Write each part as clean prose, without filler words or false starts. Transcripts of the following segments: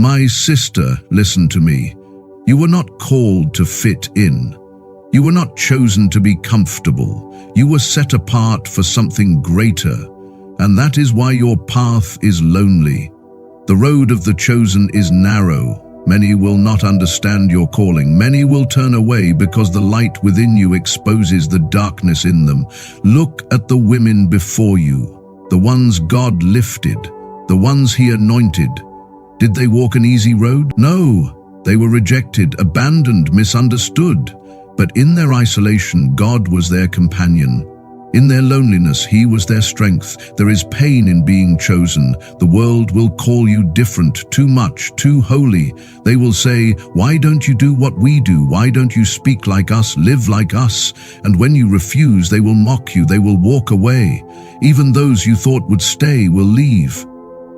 My sister, listen to me. You were not called to fit in. You were not chosen to be comfortable. You were set apart for something greater, and that is why your path is lonely. The road of the chosen is narrow. Many will not understand your calling. Many will turn away because the light within you exposes the darkness in them. Look at the women before you, the ones God lifted, the ones He anointed. Did they walk an easy road? No, they were rejected, abandoned, misunderstood. But in their isolation, God was their companion. In their loneliness, He was their strength. There is pain in being chosen. The world will call you different, too much, too holy. They will say, why don't you do what we do? Why don't you speak like us, live like us? And when you refuse, they will mock you. They will walk away. Even those you thought would stay will leave.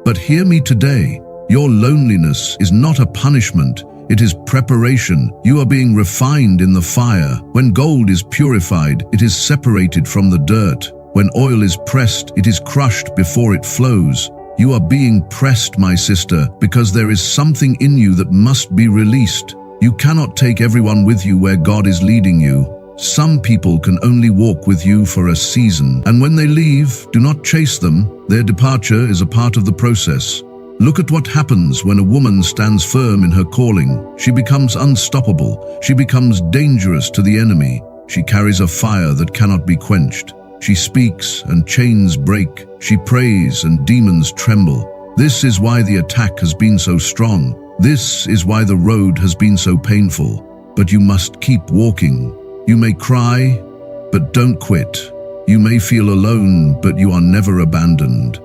But hear me today. Your loneliness is not a punishment. It is preparation. You are being refined in the fire. When gold is purified, it is separated from the dirt. When oil is pressed, it is crushed before it flows. You are being pressed, my sister, because there is something in you that must be released. You cannot take everyone with you where God is leading you. Some people can only walk with you for a season, and when they leave, do not chase them. Their departure is a part of the process. Look at what happens when a woman stands firm in her calling. She becomes unstoppable. She becomes dangerous to the enemy. She carries a fire that cannot be quenched. She speaks and chains break. She prays and demons tremble. This is why the attack has been so strong. This is why the road has been so painful. But you must keep walking. You may cry, but don't quit. You may feel alone, but you are never abandoned.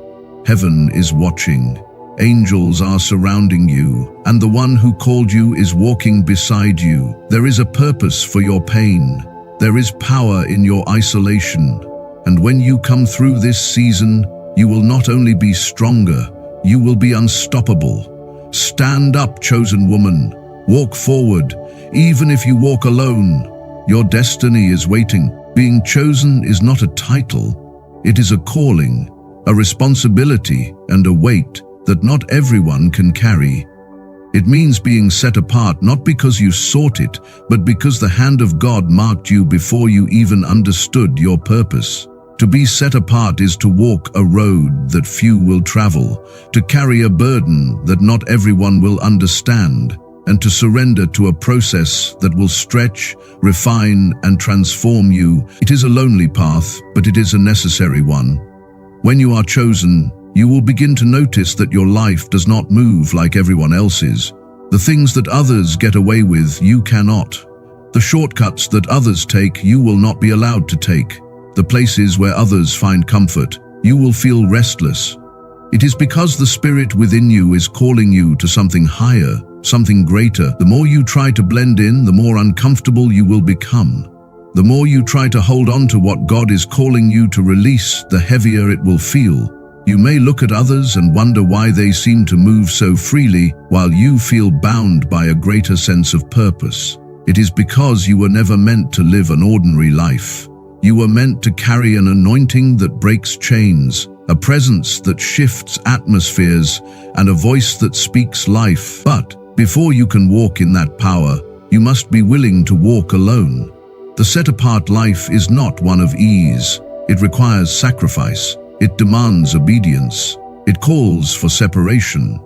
Heaven is watching. Angels are surrounding you, and the one who called you is walking beside you. There is a purpose for your pain. There is power in your isolation. And when you come through this season, you will not only be stronger, you will be unstoppable. Stand up, chosen woman. Walk forward. Even if you walk alone, your destiny is waiting. Being chosen is not a title. It is a calling, a responsibility, and a weight that not everyone can carry. It means being set apart not because you sought it, but because the hand of God marked you before you even understood your purpose. To be set apart is to walk a road that few will travel, to carry a burden that not everyone will understand, and to surrender to a process that will stretch, refine, and transform you. It is a lonely path, but it is a necessary one. When you are chosen, you will begin to notice that your life does not move like everyone else's. The things that others get away with, you cannot. The shortcuts that others take, you will not be allowed to take. The places where others find comfort, you will feel restless. It is because the Spirit within you is calling you to something higher, something greater. The more you try to blend in, the more uncomfortable you will become. The more you try to hold on to what God is calling you to release, the heavier it will feel. You may look at others and wonder why they seem to move so freely while you feel bound by a greater sense of purpose. It is because you were never meant to live an ordinary life. You were meant to carry an anointing that breaks chains, a presence that shifts atmospheres, and a voice that speaks life. But before you can walk in that power, you must be willing to walk alone. The set-apart life is not one of ease. It requires sacrifice. It demands obedience. It calls for separation.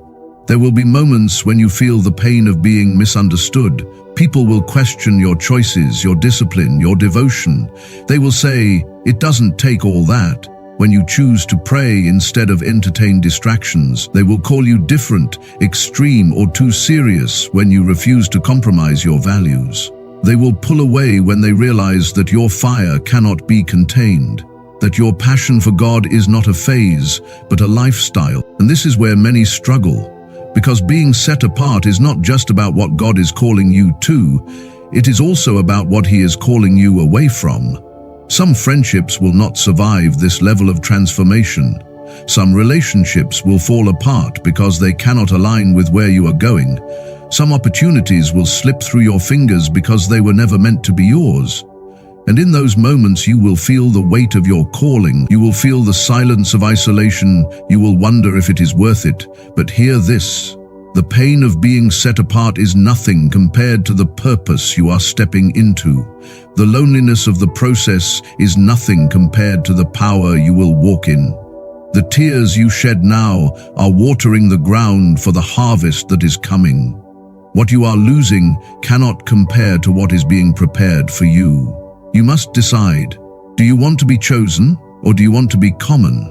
There will be moments when you feel the pain of being misunderstood. People will question your choices, your discipline, your devotion. They will say, it doesn't take all that. When you choose to pray instead of entertain distractions, they will call you different, extreme, or too serious when you refuse to compromise your values. They will pull away when they realize that your fire cannot be contained, that your passion for God is not a phase, but a lifestyle. And this is where many struggle, because being set apart is not just about what God is calling you to, it is also about what He is calling you away from. Some friendships will not survive this level of transformation. Some relationships will fall apart because they cannot align with where you are going. Some opportunities will slip through your fingers because they were never meant to be yours. And in those moments you will feel the weight of your calling. You will feel the silence of isolation. You will wonder if it is worth it. But hear this. The pain of being set apart is nothing compared to the purpose you are stepping into. The loneliness of the process is nothing compared to the power you will walk in. The tears you shed now are watering the ground for the harvest that is coming. What you are losing cannot compare to what is being prepared for you. You must decide, do you want to be chosen or do you want to be common?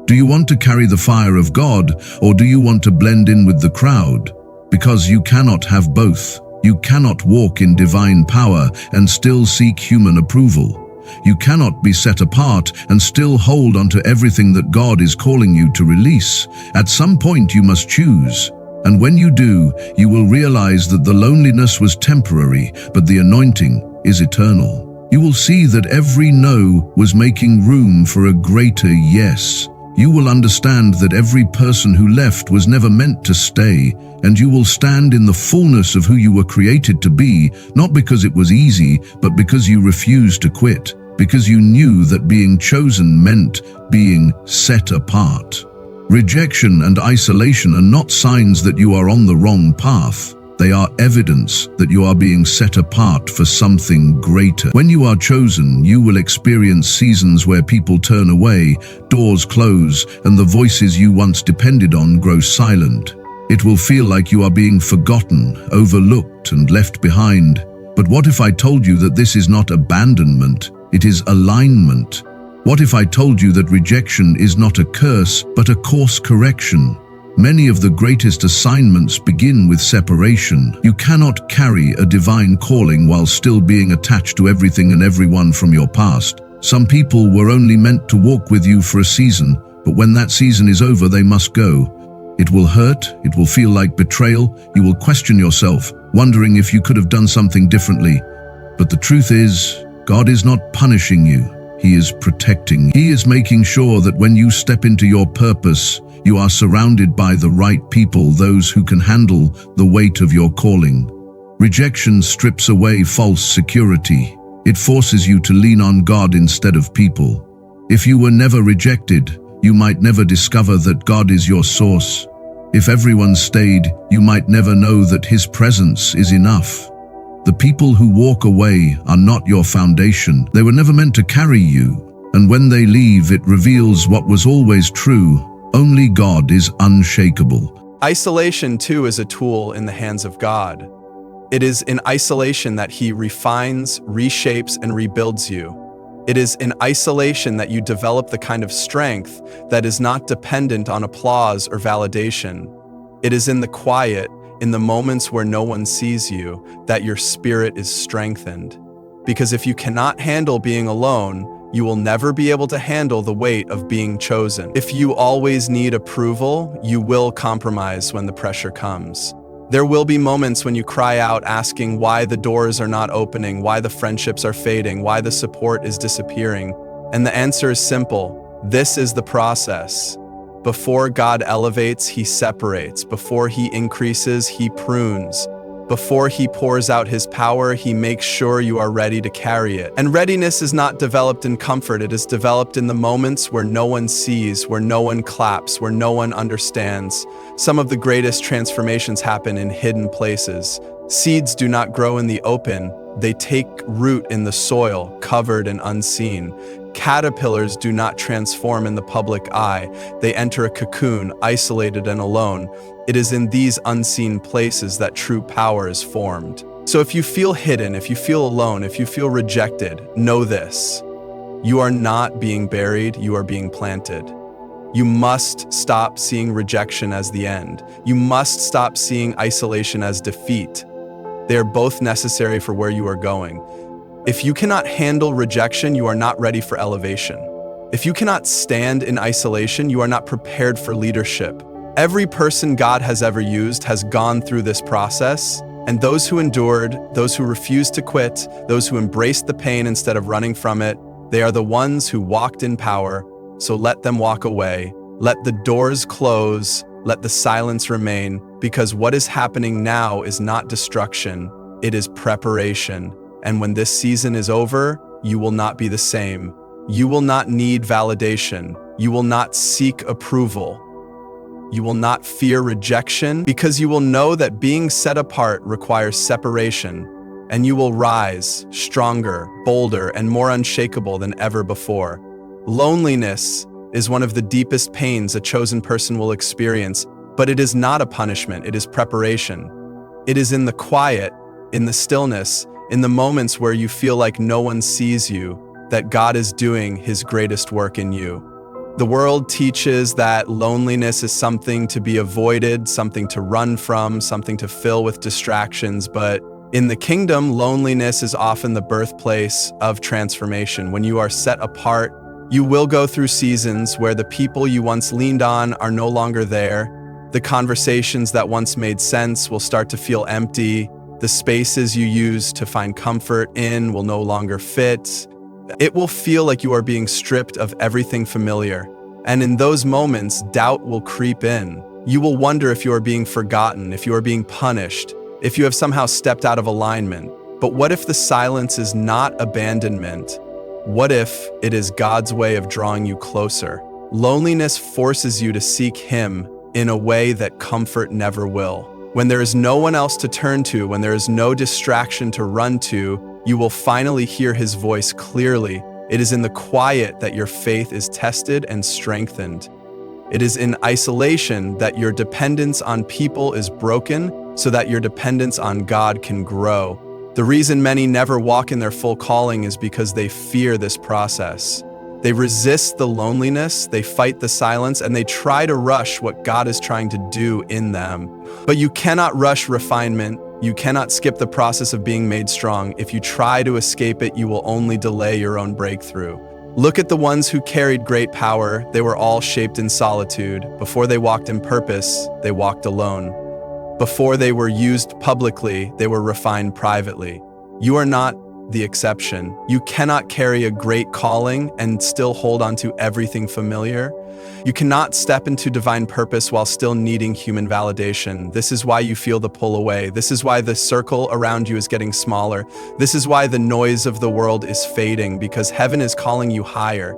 Do you want to carry the fire of God or do you want to blend in with the crowd? Because you cannot have both. You cannot walk in divine power and still seek human approval. You cannot be set apart and still hold onto everything that God is calling you to release. At some point you must choose. And when you do, you will realize that the loneliness was temporary, but the anointing is eternal. You will see that every no was making room for a greater yes. You will understand that every person who left was never meant to stay, and you will stand in the fullness of who you were created to be, not because it was easy, but because you refused to quit, because you knew that being chosen meant being set apart. Rejection and isolation are not signs that you are on the wrong path. They are evidence that you are being set apart for something greater. When you are chosen, you will experience seasons where people turn away, doors close, and the voices you once depended on grow silent. It will feel like you are being forgotten, overlooked, and left behind. But what if I told you that this is not abandonment, it is alignment? What if I told you that rejection is not a curse, but a course correction? Many of the greatest assignments begin with separation. You cannot carry a divine calling while still being attached to everything and everyone from your past. Some people were only meant to walk with you for a season, but when that season is over, they must go. It will hurt, it will feel like betrayal, you will question yourself, wondering if you could have done something differently. But the truth is, God is not punishing you. He is protecting. He is making sure that when you step into your purpose, you are surrounded by the right people, those who can handle the weight of your calling. Rejection strips away false security. It forces you to lean on God instead of people. If you were never rejected, you might never discover that God is your source. If everyone stayed, you might never know that His presence is enough. The people who walk away are not your foundation. They were never meant to carry you. And when they leave, it reveals what was always true. Only God is unshakable. Isolation, too, is a tool in the hands of God. It is in isolation that He refines, reshapes, and rebuilds you. It is in isolation that you develop the kind of strength that is not dependent on applause or validation. It is in the quiet, in the moments where no one sees you, that your spirit is strengthened. Because if you cannot handle being alone, you will never be able to handle the weight of being chosen. If you always need approval, you will compromise when the pressure comes. There will be moments when you cry out asking why the doors are not opening, why the friendships are fading, why the support is disappearing. And the answer is simple. This is the process. Before God elevates, He separates. Before He increases, He prunes. Before He pours out His power, He makes sure you are ready to carry it. And readiness is not developed in comfort. It is developed in the moments where no one sees, where no one claps, where no one understands. Some of the greatest transformations happen in hidden places. Seeds do not grow in the open. They take root in the soil, covered and unseen. Caterpillars do not transform in the public eye. They enter a cocoon, isolated and alone. It is in these unseen places that true power is formed. So if you feel hidden, if you feel alone, if you feel rejected, know this. You are not being buried, you are being planted. You must stop seeing rejection as the end. You must stop seeing isolation as defeat. They are both necessary for where you are going. If you cannot handle rejection, you are not ready for elevation. If you cannot stand in isolation, you are not prepared for leadership. Every person God has ever used has gone through this process, and those who endured, those who refused to quit, those who embraced the pain instead of running from it, they are the ones who walked in power. So let them walk away. Let the doors close. Let the silence remain, because what is happening now is not destruction, it is preparation. And when this season is over, you will not be the same. You will not need validation. You will not seek approval. You will not fear rejection because you will know that being set apart requires separation, and you will rise stronger, bolder, and more unshakable than ever before. Loneliness is one of the deepest pains a chosen person will experience, but it is not a punishment, it is preparation. It is in the quiet, in the stillness, in the moments where you feel like no one sees you, that God is doing His greatest work in you. The world teaches that loneliness is something to be avoided, something to run from, something to fill with distractions, but in the kingdom, loneliness is often the birthplace of transformation. When you are set apart, you will go through seasons where the people you once leaned on are no longer there. The conversations that once made sense will start to feel empty. The spaces you used to find comfort in will no longer fit. It will feel like you are being stripped of everything familiar. And in those moments, doubt will creep in. You will wonder if you are being forgotten, if you are being punished, if you have somehow stepped out of alignment. But what if the silence is not abandonment? What if it is God's way of drawing you closer? Loneliness forces you to seek Him in a way that comfort never will. When there is no one else to turn to, when there is no distraction to run to, you will finally hear His voice clearly. It is in the quiet that your faith is tested and strengthened. It is in isolation that your dependence on people is broken so that your dependence on God can grow. The reason many never walk in their full calling is because they fear this process. They resist the loneliness, they fight the silence, and they try to rush what God is trying to do in them. But you cannot rush refinement. You cannot skip the process of being made strong. If you try to escape it, you will only delay your own breakthrough. Look at the ones who carried great power. They were all shaped in solitude. Before they walked in purpose, they walked alone. Before they were used publicly, they were refined privately. You are not the exception. You cannot carry a great calling and still hold on to everything familiar. You cannot step into divine purpose while still needing human validation. This is why you feel the pull away. This is why the circle around you is getting smaller. This is why the noise of the world is fading, because heaven is calling you higher.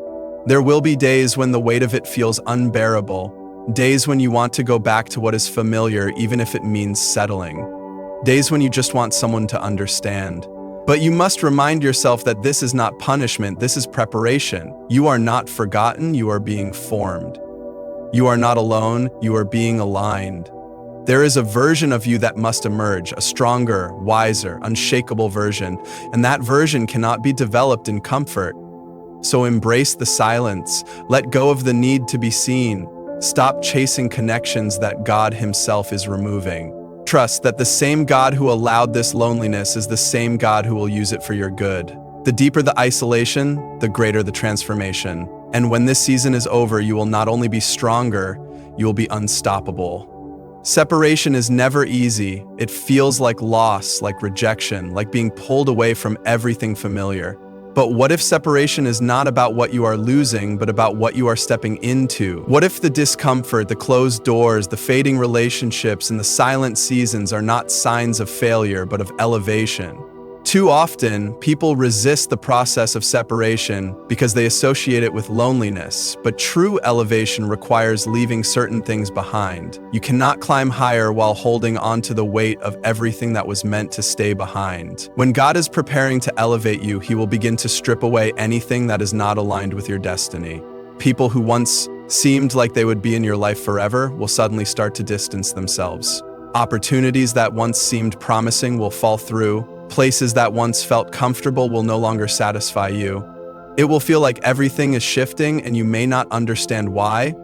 There will be days when the weight of it feels unbearable. Days when you want to go back to what is familiar, even if it means settling. Days when you just want someone to understand. But you must remind yourself that this is not punishment, this is preparation. You are not forgotten, you are being formed. You are not alone, you are being aligned. There is a version of you that must emerge, a stronger, wiser, unshakable version, and that version cannot be developed in comfort. So embrace the silence, let go of the need to be seen. Stop chasing connections that God Himself is removing. Trust that the same God who allowed this loneliness is the same God who will use it for your good. The deeper the isolation, the greater the transformation. And when this season is over, you will not only be stronger, you will be unstoppable. Separation is never easy. It feels like loss, like rejection, like being pulled away from everything familiar. But what if separation is not about what you are losing, but about what you are stepping into? What if the discomfort, the closed doors, the fading relationships, and the silent seasons are not signs of failure, but of elevation? Too often, people resist the process of separation because they associate it with loneliness, but true elevation requires leaving certain things behind. You cannot climb higher while holding onto the weight of everything that was meant to stay behind. When God is preparing to elevate you, He will begin to strip away anything that is not aligned with your destiny. People who once seemed like they would be in your life forever will suddenly start to distance themselves. Opportunities that once seemed promising will fall through. Places that once felt comfortable will no longer satisfy you. It will feel like everything is shifting and you may not understand why.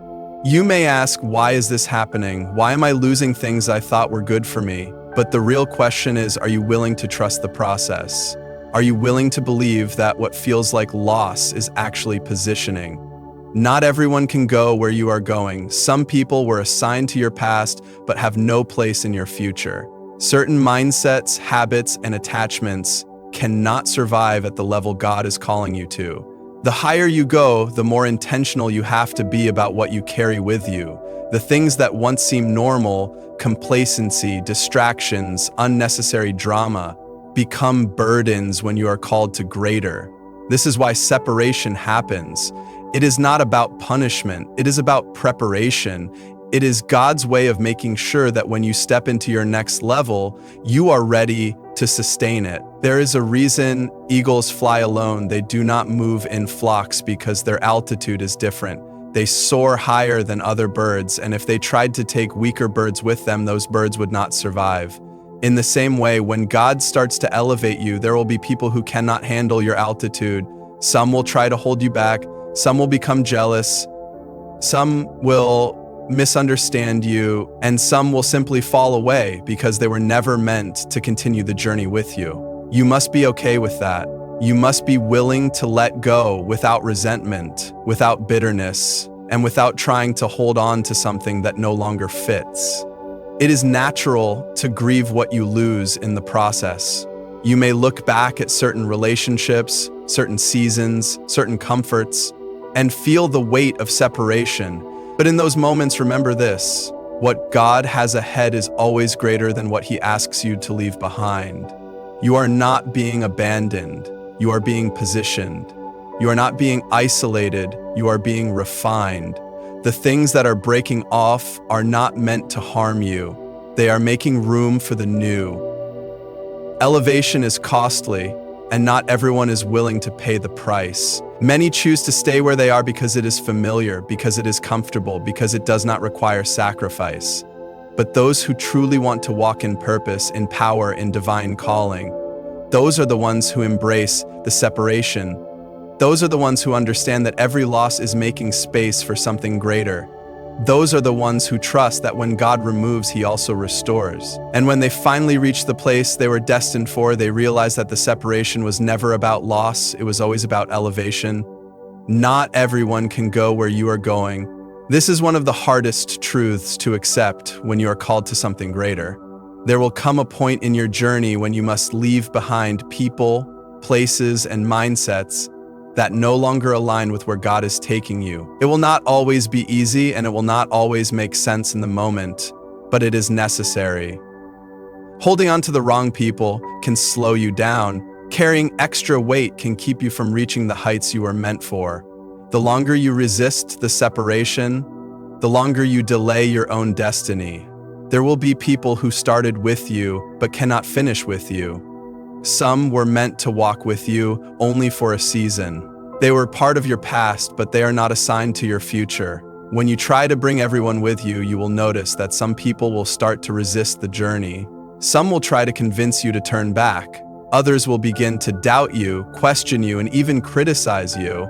You may ask, why is this happening? Why am I losing things I thought were good for me? But the real question is, are you willing to trust the process? Are you willing to believe that what feels like loss is actually positioning? Not everyone can go where you are going. Some people were assigned to your past but have no place in your future. Certain mindsets, habits, and attachments cannot survive at the level God is calling you to. The higher you go, the more intentional you have to be about what you carry with you. The things that once seemed normal, complacency, distractions, unnecessary drama, become burdens when you are called to greater. This is why separation happens. It is not about punishment, it is about preparation. It is God's way of making sure that when you step into your next level, you are ready to sustain it. There is a reason eagles fly alone. They do not move in flocks because their altitude is different. They soar higher than other birds, and if they tried to take weaker birds with them, those birds would not survive. In the same way, when God starts to elevate you, there will be people who cannot handle your altitude. Some will try to hold you back. Some will become jealous. Some will misunderstand you, and some will simply fall away because they were never meant to continue the journey with you. You must be okay with that. You must be willing to let go without resentment, without bitterness, and without trying to hold on to something that no longer fits. It is natural to grieve what you lose in the process. You may look back at certain relationships, certain seasons, certain comforts, and feel the weight of separation. But in those moments, remember this: what God has ahead is always greater than what He asks you to leave behind. You are not being abandoned. You are being positioned. You are not being isolated. You are being refined. The things that are breaking off are not meant to harm you. They are making room for the new. Elevation is costly, and not everyone is willing to pay the price. Many choose to stay where they are because it is familiar, because it is comfortable, because it does not require sacrifice. But those who truly want to walk in purpose, in power, in divine calling, those are the ones who embrace the separation. Those are the ones who understand that every loss is making space for something greater. Those are the ones who trust that when God removes, He also restores. And when they finally reach the place they were destined for, they realize that the separation was never about loss, it was always about elevation. Not everyone can go where you are going. This is one of the hardest truths to accept when you are called to something greater. There will come a point in your journey when you must leave behind people, places, and mindsets that no longer align with where God is taking you. It will not always be easy, and it will not always make sense in the moment, but it is necessary. Holding on to the wrong people can slow you down. Carrying extra weight can keep you from reaching the heights you were meant for. The longer you resist the separation, the longer you delay your own destiny. There will be people who started with you but cannot finish with you. Some were meant to walk with you only for a season. They were part of your past, but they are not assigned to your future. When you try to bring everyone with you, you will notice that some people will start to resist the journey. Some will try to convince you to turn back. Others will begin to doubt you, question you, and even criticize you.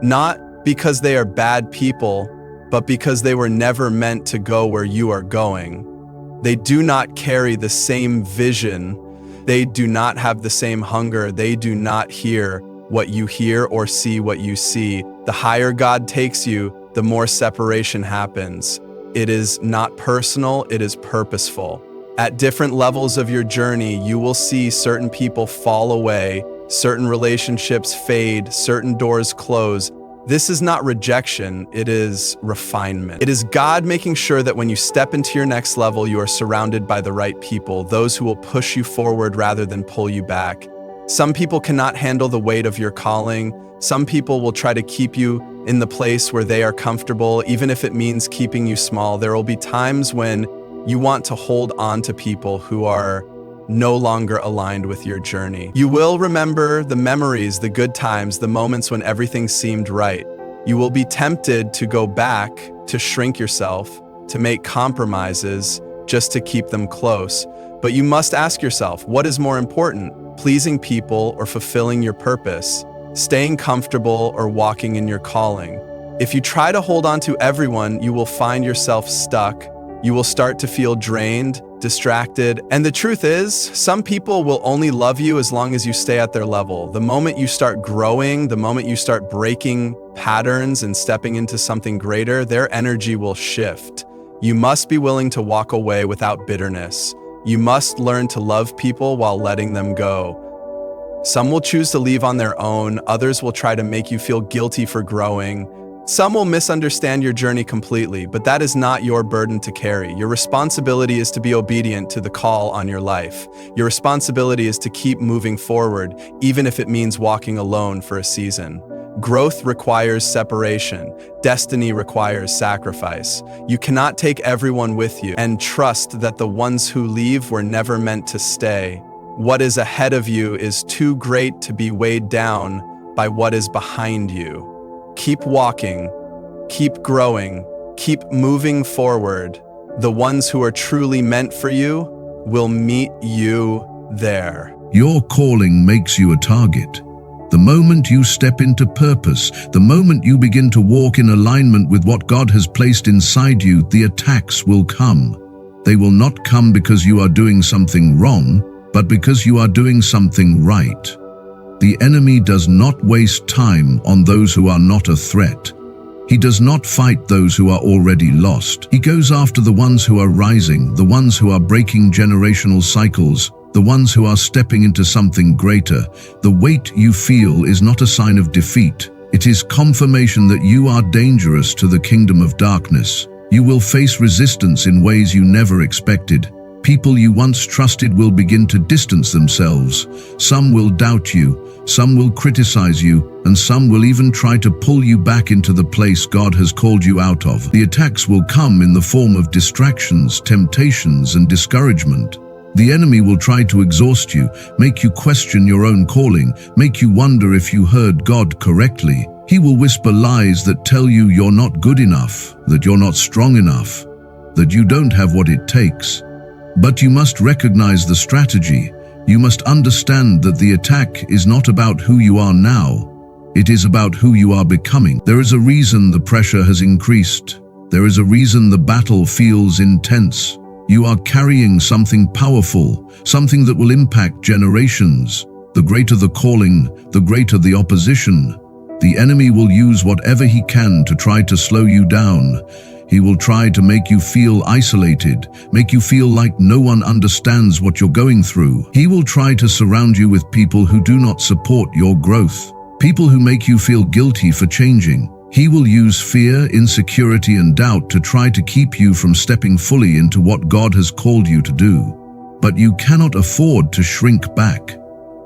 Not because they are bad people, but because they were never meant to go where you are going. They do not carry the same vision. They do not have the same hunger. They do not hear what you hear or see what you see. The higher God takes you, the more separation happens. It is not personal, it is purposeful. At different levels of your journey, you will see certain people fall away, certain relationships fade, certain doors close. This is not rejection, it is refinement. It is God making sure that when you step into your next level, you are surrounded by the right people, those who will push you forward rather than pull you back. Some people cannot handle the weight of your calling. Some people will try to keep you in the place where they are comfortable, even if it means keeping you small. There will be times when you want to hold on to people who are no longer aligned with your journey. You will remember the memories, the good times, the moments when everything seemed right. You will be tempted to go back, to shrink yourself, to make compromises just to keep them close. But you must ask yourself, what is more important, pleasing people or fulfilling your purpose, staying comfortable or walking in your calling? If you try to hold on to everyone, you will find yourself stuck. You will start to feel drained, distracted. And the truth is, some people will only love you as long as you stay at their level. The moment you start growing, the moment you start breaking patterns and stepping into something greater, their energy will shift. You must be willing to walk away without bitterness. You must learn to love people while letting them go. Some will choose to leave on their own. Others will try to make you feel guilty for growing. Some will misunderstand your journey completely, but that is not your burden to carry. Your responsibility is to be obedient to the call on your life. Your responsibility is to keep moving forward, even if it means walking alone for a season. Growth requires separation. Destiny requires sacrifice. You cannot take everyone with you and trust that the ones who leave were never meant to stay. What is ahead of you is too great to be weighed down by what is behind you. Keep walking, keep growing, keep moving forward. The ones who are truly meant for you will meet you there. Your calling makes you a target. The moment you step into purpose, the moment you begin to walk in alignment with what God has placed inside you, the attacks will come. They will not come because you are doing something wrong, but because you are doing something right. The enemy does not waste time on those who are not a threat. He does not fight those who are already lost. He goes after the ones who are rising, the ones who are breaking generational cycles, the ones who are stepping into something greater. The weight you feel is not a sign of defeat. It is confirmation that you are dangerous to the kingdom of darkness. You will face resistance in ways you never expected. People you once trusted will begin to distance themselves. Some will doubt you, some will criticize you, and some will even try to pull you back into the place God has called you out of. The attacks will come in the form of distractions, temptations, and discouragement. The enemy will try to exhaust you, make you question your own calling, make you wonder if you heard God correctly. He will whisper lies that tell you you're not good enough, that you're not strong enough, that you don't have what it takes. But you must recognize the strategy. You must understand that the attack is not about who you are now. It is about who you are becoming. There is a reason the pressure has increased. There is a reason the battle feels intense. You are carrying something powerful, something that will impact generations. The greater the calling, the greater the opposition. The enemy will use whatever he can to try to slow you down. He will try to make you feel isolated, make you feel like no one understands what you're going through. He will try to surround you with people who do not support your growth, people who make you feel guilty for changing. He will use fear, insecurity, and doubt to try to keep you from stepping fully into what God has called you to do. But you cannot afford to shrink back.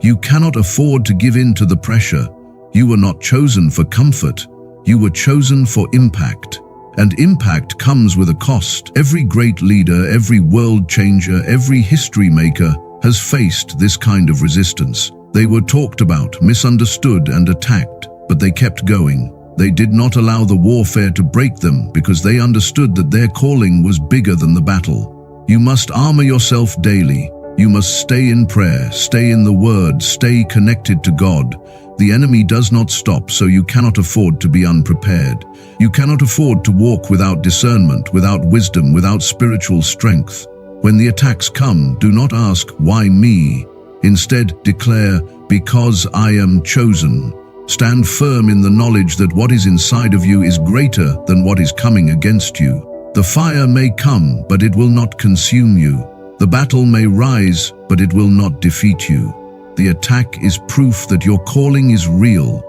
You cannot afford to give in to the pressure. You were not chosen for comfort. You were chosen for impact. And impact comes with a cost. Every great leader, every world changer, every history maker has faced this kind of resistance. They were talked about, misunderstood, and attacked, but they kept going. They did not allow the warfare to break them because they understood that their calling was bigger than the battle. You must armor yourself daily. You must stay in prayer, stay in the Word, stay connected to God. The enemy does not stop, so you cannot afford to be unprepared. You cannot afford to walk without discernment, without wisdom, without spiritual strength. When the attacks come, do not ask, "Why me?" Instead, declare, "Because I am chosen." Stand firm in the knowledge that what is inside of you is greater than what is coming against you. The fire may come, but it will not consume you. The battle may rise, but it will not defeat you. The attack is proof that your calling is real.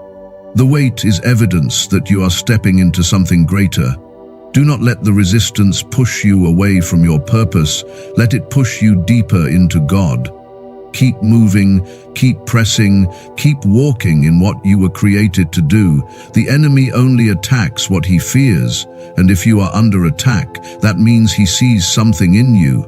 The weight is evidence that you are stepping into something greater. Do not let the resistance push you away from your purpose. Let it push you deeper into God. Keep moving, keep pressing, keep walking in what you were created to do. The enemy only attacks what he fears, and if you are under attack, that means he sees something in you.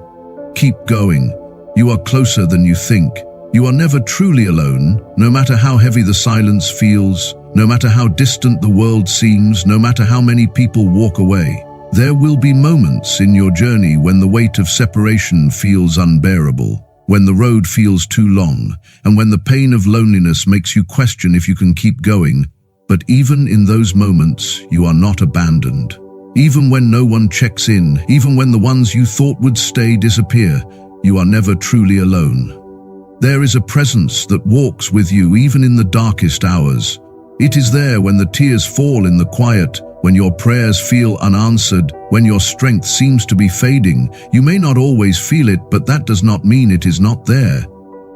Keep going. You are closer than you think. You are never truly alone, no matter how heavy the silence feels, no matter how distant the world seems, no matter how many people walk away. There will be moments in your journey when the weight of separation feels unbearable, when the road feels too long, and when the pain of loneliness makes you question if you can keep going. But even in those moments, you are not abandoned. Even when no one checks in, even when the ones you thought would stay disappear, you are never truly alone. There is a presence that walks with you even in the darkest hours. It is there when the tears fall in the quiet, when your prayers feel unanswered, when your strength seems to be fading. You may not always feel it, but that does not mean it is not there.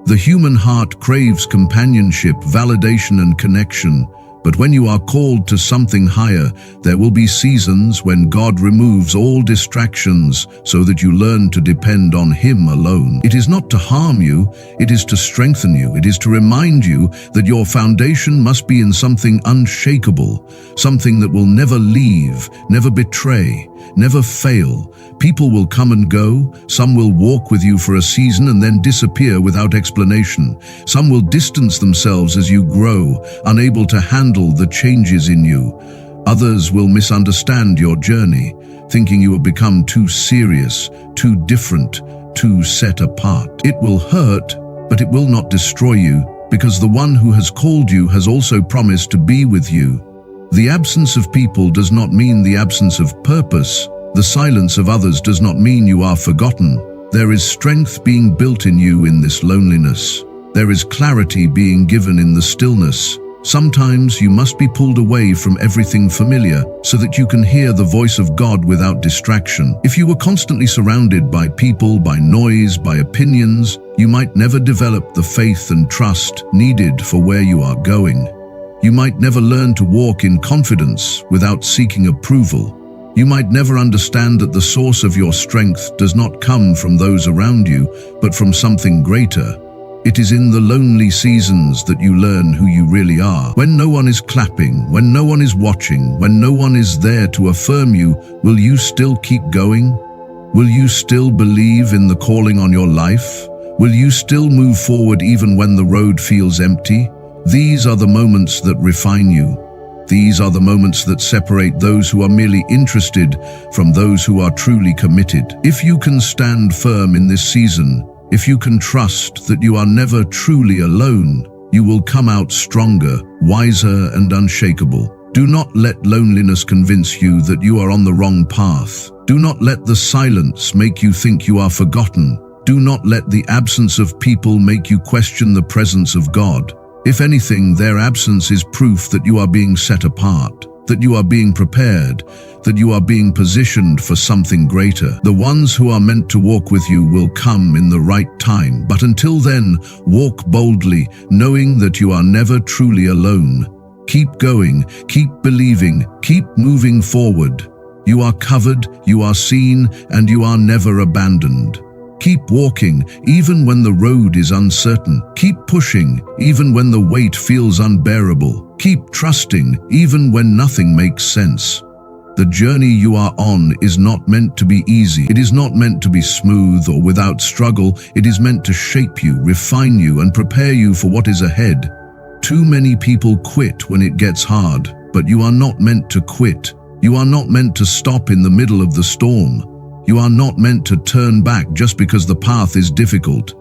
The human heart craves companionship, validation, and connection. But when you are called to something higher, there will be seasons when God removes all distractions so that you learn to depend on Him alone. It is not to harm you, it is to strengthen you. It is to remind you that your foundation must be in something unshakable, something that will never leave, never betray, never fail. People will come and go. Some will walk with you for a season and then disappear without explanation. Some will distance themselves as you grow, unable to handle the changes in you. Others will misunderstand your journey, thinking you have become too serious, too different, too set apart. It will hurt, but it will not destroy you, because the one who has called you has also promised to be with you. The absence of people does not mean the absence of purpose. The silence of others does not mean you are forgotten. There is strength being built in you in this loneliness. There is clarity being given in the stillness. Sometimes you must be pulled away from everything familiar so that you can hear the voice of God without distraction. If you were constantly surrounded by people, by noise, by opinions, you might never develop the faith and trust needed for where you are going. You might never learn to walk in confidence without seeking approval. You might never understand that the source of your strength does not come from those around you, but from something greater. It is in the lonely seasons that you learn who you really are. When no one is clapping, when no one is watching, when no one is there to affirm you, will you still keep going? Will you still believe in the calling on your life? Will you still move forward even when the road feels empty? These are the moments that refine you. These are the moments that separate those who are merely interested from those who are truly committed. If you can stand firm in this season, if you can trust that you are never truly alone, you will come out stronger, wiser, and unshakable. Do not let loneliness convince you that you are on the wrong path. Do not let the silence make you think you are forgotten. Do not let the absence of people make you question the presence of God. If anything, their absence is proof that you are being set apart, that you are being prepared, that you are being positioned for something greater. The ones who are meant to walk with you will come in the right time, but until then, walk boldly, knowing that you are never truly alone. Keep going, keep believing, keep moving forward. You are covered, you are seen, and you are never abandoned. Keep walking, even when the road is uncertain. Keep pushing, even when the weight feels unbearable. Keep trusting, even when nothing makes sense. The journey you are on is not meant to be easy. It is not meant to be smooth or without struggle. It is meant to shape you, refine you, and prepare you for what is ahead. Too many people quit when it gets hard, but you are not meant to quit. You are not meant to stop in the middle of the storm. You are not meant to turn back just because the path is difficult.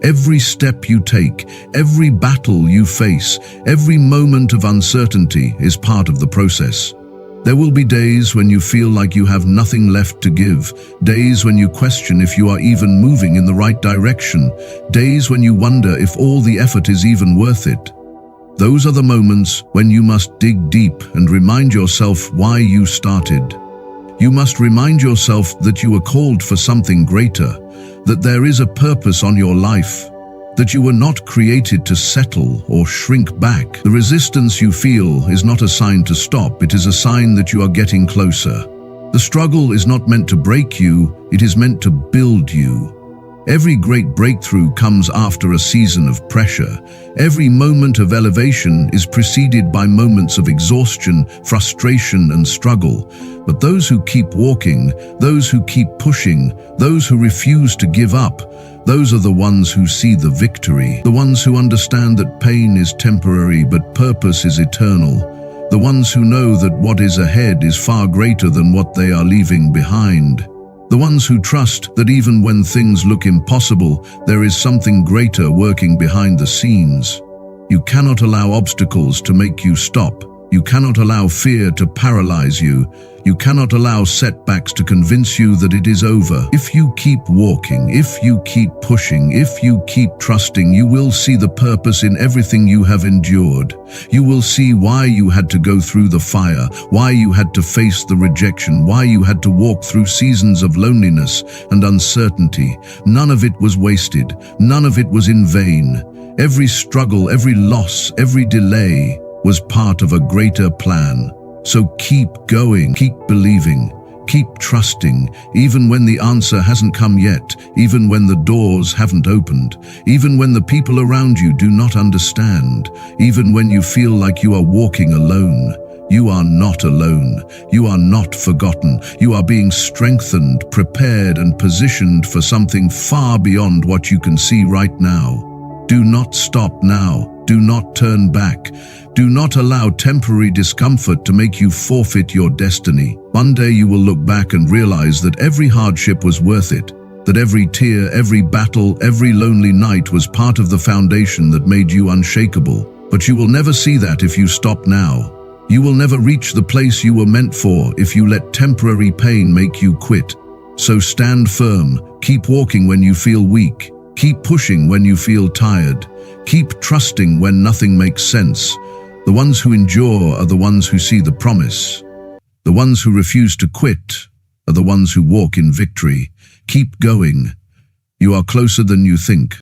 Every step you take, every battle you face, every moment of uncertainty is part of the process. There will be days when you feel like you have nothing left to give, days when you question if you are even moving in the right direction, days when you wonder if all the effort is even worth it. Those are the moments when you must dig deep and remind yourself why you started. You must remind yourself that you were called for something greater, that there is a purpose on your life, that you were not created to settle or shrink back. The resistance you feel is not a sign to stop, it is a sign that you are getting closer. The struggle is not meant to break you, it is meant to build you. Every great breakthrough comes after a season of pressure. Every moment of elevation is preceded by moments of exhaustion, frustration, and struggle. But those who keep walking, those who keep pushing, those who refuse to give up, those are the ones who see the victory. The ones who understand that pain is temporary but purpose is eternal. The ones who know that what is ahead is far greater than what they are leaving behind. The ones who trust that even when things look impossible, there is something greater working behind the scenes. You cannot allow obstacles to make you stop. You cannot allow fear to paralyze you. You cannot allow setbacks to convince you that it is over. If you keep walking, if you keep pushing, if you keep trusting, you will see the purpose in everything you have endured. You will see why you had to go through the fire, why you had to face the rejection, why you had to walk through seasons of loneliness and uncertainty. None of it was wasted. None of it was in vain. Every struggle, every loss, every delay was part of a greater plan. So keep going, keep believing, keep trusting, even when the answer hasn't come yet, even when the doors haven't opened, even when the people around you do not understand, even when you feel like you are walking alone. You are not alone. You are not forgotten. You are being strengthened, prepared, and positioned for something far beyond what you can see right now. Do not stop now. Do not turn back. Do not allow temporary discomfort to make you forfeit your destiny. One day you will look back and realize that every hardship was worth it, that every tear, every battle, every lonely night was part of the foundation that made you unshakable. But you will never see that if you stop now. You will never reach the place you were meant for if you let temporary pain make you quit. So stand firm, keep walking when you feel weak, keep pushing when you feel tired, keep trusting when nothing makes sense. The ones who endure are the ones who see the promise. The ones who refuse to quit are the ones who walk in victory. Keep going. You are closer than you think.